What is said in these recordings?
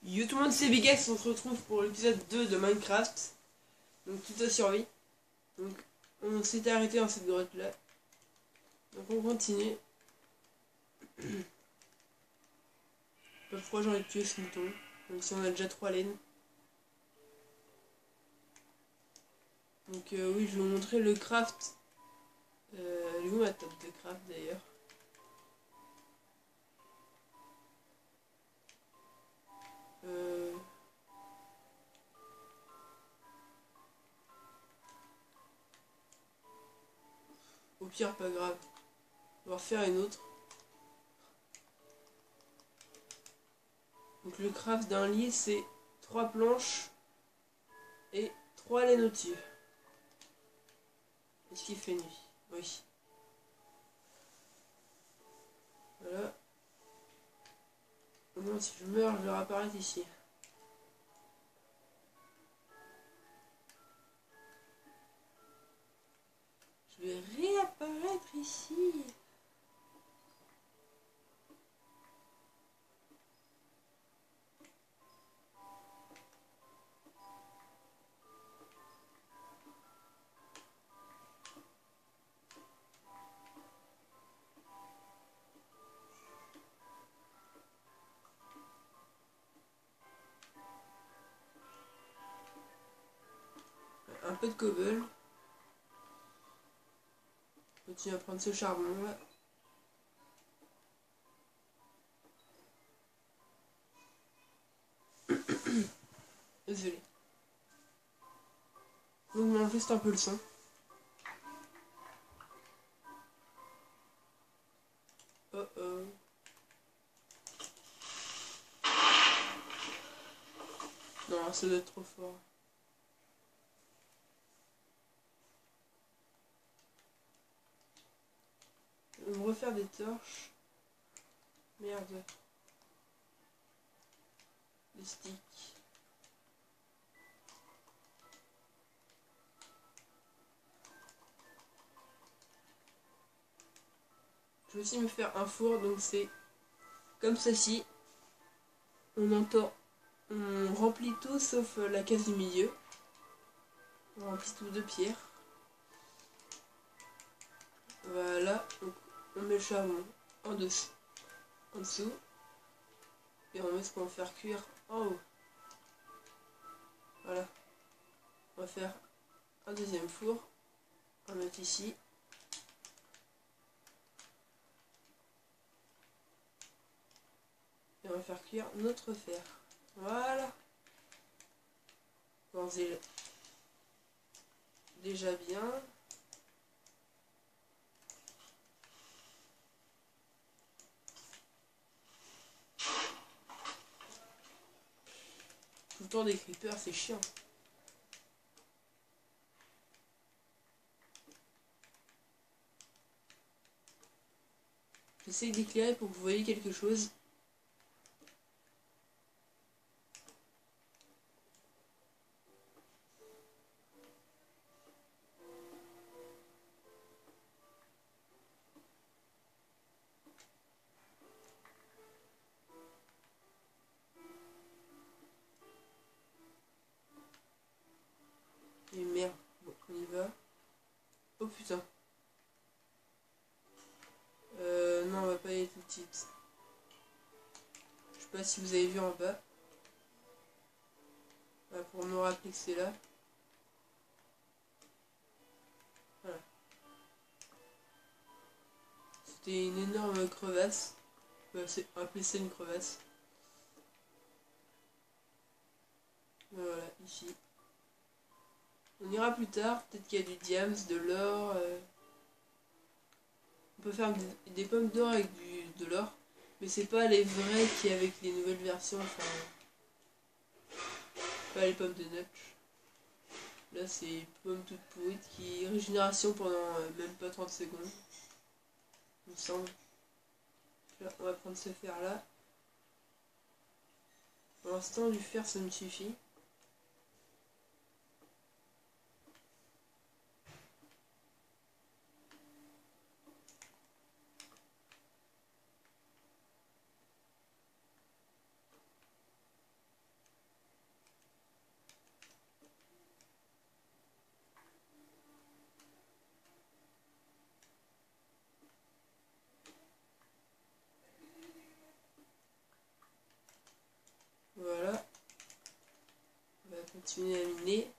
Yo tout le monde, c'est Bigex, on se retrouve pour l'épisode 2 de Minecraft. Donc toute la survie. Donc on s'était arrêté dans cette grotte là. Donc on continue. Je sais pas pourquoi j'ai envie de tuer ce mouton, même si on a déjà 3 laines. Donc oui, je vais vous montrer le craft. Elle est où ma table de craft d'ailleurs? Au pire, pas grave. On va refaire une autre. Donc le craft d'un lit, c'est 3 planches et 3 laines au-dessus. Est-ce qu'il fait nuit? Oui. Voilà. Au moins, si je meurs, je vais réapparaître ici. Je vais réapparaître ici. Un peu de cobble. On continue à prendre ce charbon là. Désolé. Donc on enregistre un peu le son. Oh oh. Non, ça doit être trop fort. On va refaire des torches. Merde. Des sticks. Je vais aussi me faire un four, donc c'est comme ceci. On remplit tout sauf la case du milieu. On remplit tout de pierre. Voilà, donc on met le charbon en dessous, et on met ce qu'on va faire cuire en haut. Voilà. On va faire un deuxième four. On va mettre ici. Et on va faire cuire notre fer. Voilà. Bon, c'est déjà bien. Tout le temps des creepers, c'est chiant. J'essaie d'éclairer pour que vous voyez quelque chose. Et merde, bon, on y va. Oh putain. Non, on va pas y aller tout de suite. Je sais pas si vous avez vu en bas. Voilà, pour me rappeler que c'est là. Voilà. C'était une énorme crevasse. On va appeler ça une crevasse. Voilà, ici. On ira plus tard. Peut-être qu'il y a du diams, de l'or. On peut faire des pommes d'or avec de l'or. Mais c'est pas les vrais qui avec les nouvelles versions. Enfin, pas les pommes de notch. Là, c'est pommes toutes pourrites qui régénération pendant même pas 30 secondes. Il me semble. Là, on va prendre ce fer là. Pour l'instant, du fer, ça me suffit. continuer à miner.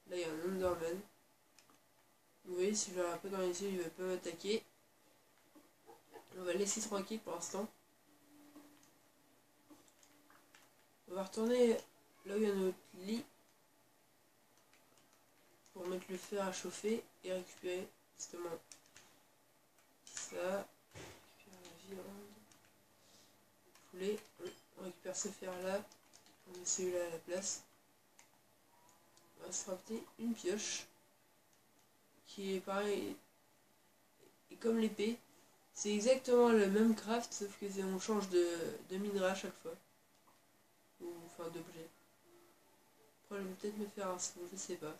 Là il y a un Enderman. Vous voyez, si je le regarde pas dans les yeux, il va pas m'attaquer. On va le laisser tranquille pour l'instant. On va retourner là où il y a notre lit pour mettre le fer à chauffer et récupérer justement ça. Récupérer la viande. Poulet. On récupère ce fer là. On met celui-là à la place. On va se rajouter une pioche qui est pareil. Et comme l'épée, c'est exactement le même craft sauf que on change de minerai à chaque fois. Ou enfin d'objet. Après je vais peut-être me faire un son, je sais pas.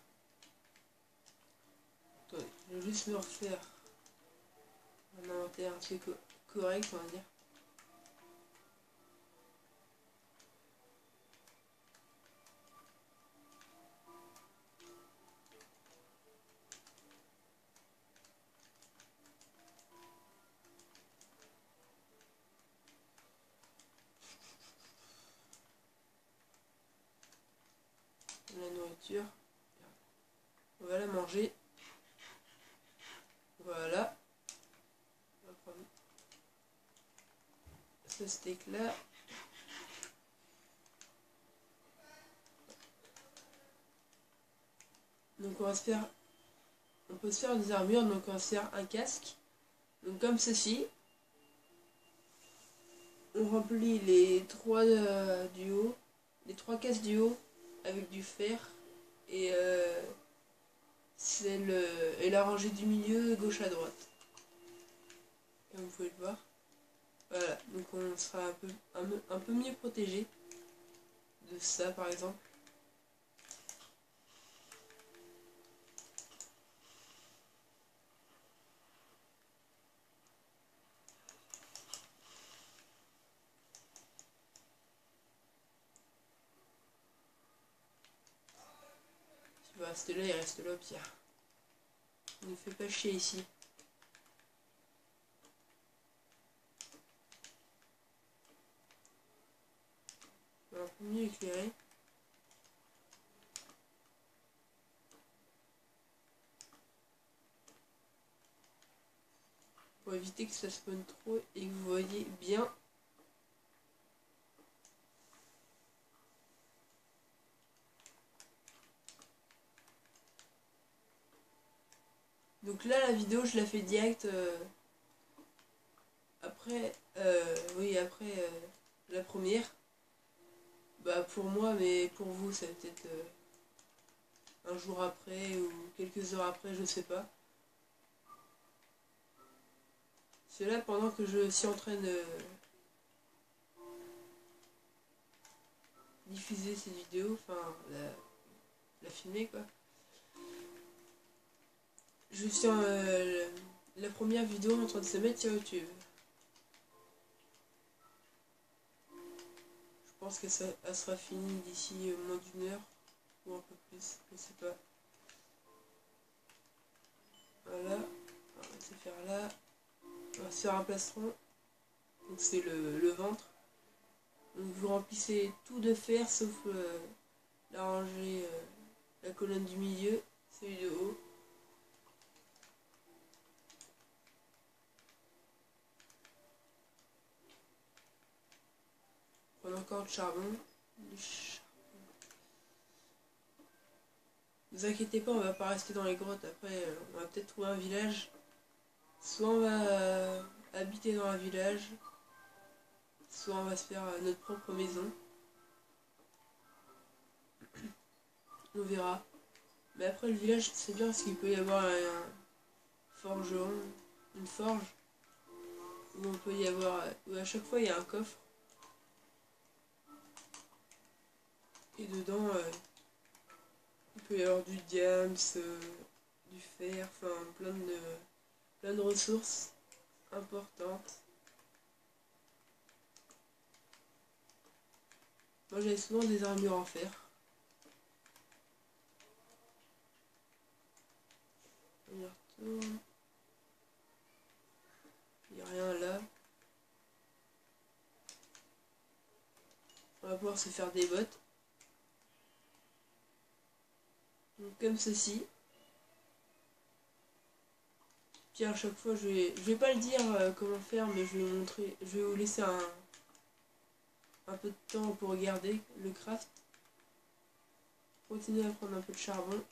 Attendez, je vais juste me refaire un inventaire assez correct, on va dire. La nourriture. On va la manger. Voilà. On va prendre ce steak là. Donc on va se faire. On peut se faire des armures, donc on va se faire un casque. Donc comme ceci. On remplit les trois du haut. Les trois cases du haut avec du fer. Et celle et la rangée du milieu gauche à droite. Comme vous pouvez le voir. Voilà, donc on sera un peu mieux protégé de ça par exemple. S'il va rester là, il reste là au pire. Ne nous fait pas chier ici. On va un peu mieux éclairer. Pour éviter que ça spawn trop et que vous voyez bien. Donc là la vidéo je la fais direct après la première. Bah pour moi mais pour vous ça va peut-être un jour après ou quelques heures après, je sais pas. C'est là pendant que je suis en train de diffuser cette vidéo, enfin la filmer quoi. Je suis la première vidéo en train de se mettre sur YouTube. Je pense que ça elle sera finie d'ici moins d'une heure ou un peu plus, je sais pas. Voilà, on va se faire là. On va se faire un plastron. Donc c'est le ventre. Donc vous remplissez tout de fer sauf la rangée, la colonne du milieu, celui de haut. Prenez encore du charbon. Ne vous inquiétez pas, on va pas rester dans les grottes. Après, on va peut-être trouver un village. Soit on va habiter dans un village, soit on va se faire notre propre maison. On verra. Mais après le village c'est bien parce qu'il peut y avoir un forgeron, une forge, où on peut y avoir, où à chaque fois il y a un coffre. Et dedans il peut y avoir du diams, du fer, enfin plein de ressources importantes. Moi j'avais souvent des armures en fer. On y retourne. Il n'y a rien là. On va pouvoir se faire des bottes. Donc, comme ceci. Puis à chaque fois, je vais pas le dire comment faire, mais je vais vous montrer, je vais vous laisser un peu de temps pour regarder le craft. Continuez à prendre un peu de charbon.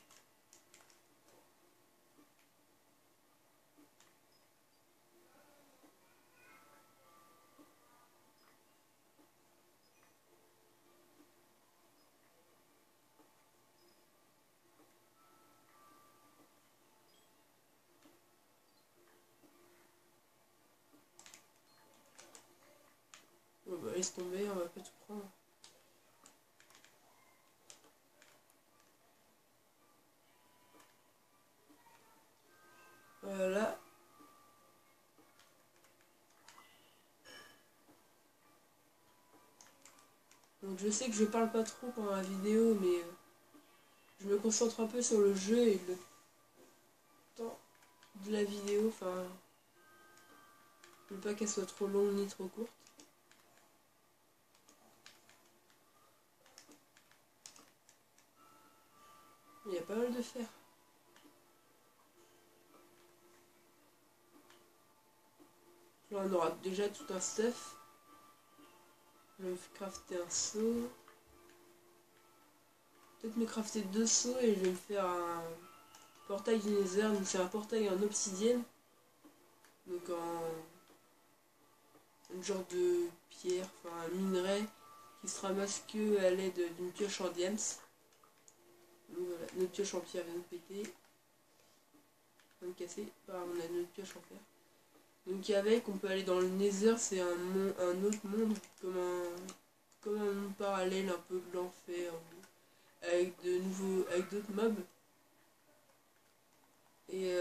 Bon, bah, laisse tomber, on va pas tout prendre. Voilà. Donc je sais que je parle pas trop pendant la vidéo, mais je me concentre un peu sur le jeu et le temps de la vidéo. Enfin, je veux pas qu'elle soit trop longue ni trop courte. Il y a pas mal de fer. Là on aura déjà tout un stuff. Je vais me crafter un seau. Peut-être me crafter 2 seaux et je vais me faire un portail du Nether. Donc c'est un portail en obsidienne. Donc en une genre de pierre, enfin un minerai qui se ramasse que à l'aide d'une pioche en diams. Donc voilà, notre pioche en pierre vient de péter. Vient de casser. On a notre pioche en fer. Donc avec, on peut aller dans le Nether, c'est un autre monde, comme un monde parallèle, un peu de l'enfer, avec d'autres mobs. Et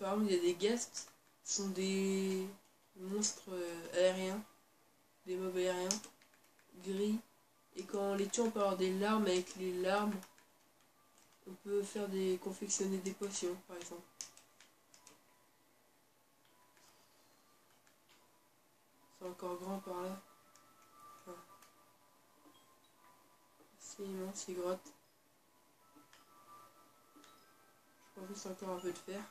par exemple, il y a des ghasts, qui sont des monstres aériens, des mobs aériens, gris. Et quand on les tue, on peut avoir des larmes. Avec les larmes, on peut confectionner des potions, par exemple. C'est encore grand par là. Enfin, c'est immense, ces grottes. Je prends juste encore un peu de fer.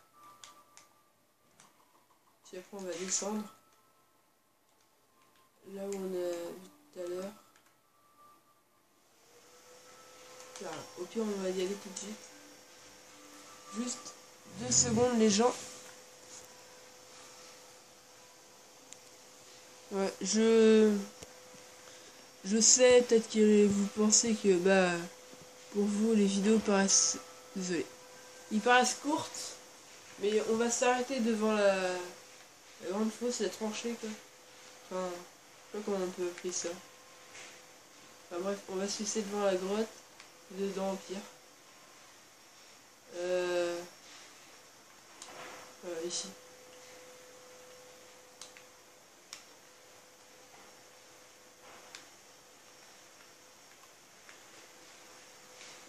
Puis après, on va descendre. Là où on a vu tout à l'heure. Au pire, on va y aller tout de suite. Juste 2 secondes, les gens. Ouais, je sais, peut-être que vous pensez que, pour vous, les vidéos paraissent... Désolé. Ils paraissent courtes, mais on va s'arrêter devant la grande fosse, la tranchée, quoi. Enfin, je sais pas comment on peut appeler ça. Enfin bref, on va se laisser devant la grotte, dedans au pire. Voilà, ici.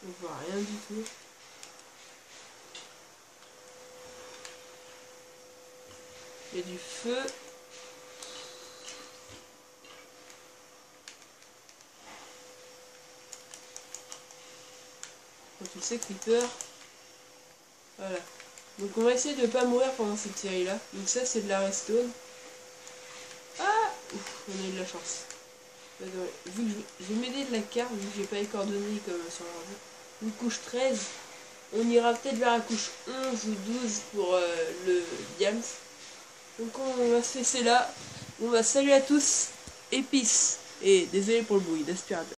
On voit rien du tout. Il y a du feu. Quand tu sais, Creeper. Voilà. Donc on va essayer de ne pas mourir pendant cette série là. Donc ça c'est de la redstone. Ah, ouf, on a eu de la chance. Vu que je vais m'aider de la carte, vu que j'ai pas les coordonnées comme sur l'ordi. Une couche 13. On ira peut-être vers la couche 11 ou 12 pour le diams. Donc on va se laisser là. On va saluer à tous et peace. Et désolé pour le bruit d'aspirateur.